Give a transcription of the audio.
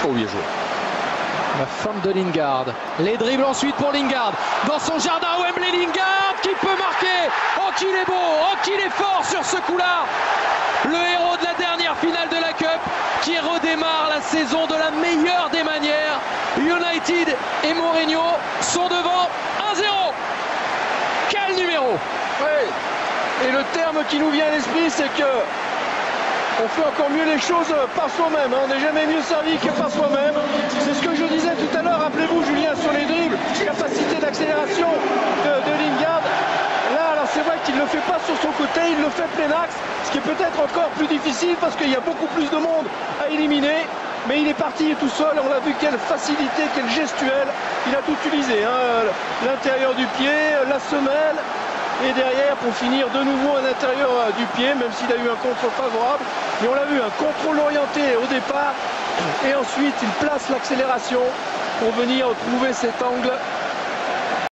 Oh, bien joué. La feinte de Lingard. Les dribbles ensuite pour Lingard. Dans son jardin, Wembley, Lingard qui peut marquer. Oh, qu'il est beau, oh, qu'il est fort sur ce coup-là. Le héros de la dernière finale de la Cup qui redémarre la saison de la meilleure des manières. United et Mourinho sont devant 1-0. Quel numéro! Oui. Et le terme qui nous vient à l'esprit, c'est que on fait encore mieux les choses par soi-même. On n'est jamais mieux servi que par soi-même. C'est ce que je disais tout à l'heure. Rappelez-vous, Julien, sur les dribbles, capacité d'accélération de Lingard. Là, alors c'est vrai qu'il ne le fait pas sur son côté, il le fait plein axe, ce qui est peut-être encore plus difficile parce qu'il y a beaucoup plus de monde à éliminer. Mais il est parti tout seul, on l'a vu, quelle facilité, quelle gestuelle. Il a tout utilisé, hein. L'intérieur du pied, la semelle. Et derrière, pour finir de nouveau à l'intérieur du pied, même s'il a eu un contrôle favorable. Mais on l'a vu, un contrôle orienté au départ. Et ensuite, il place l'accélération pour venir trouver cet angle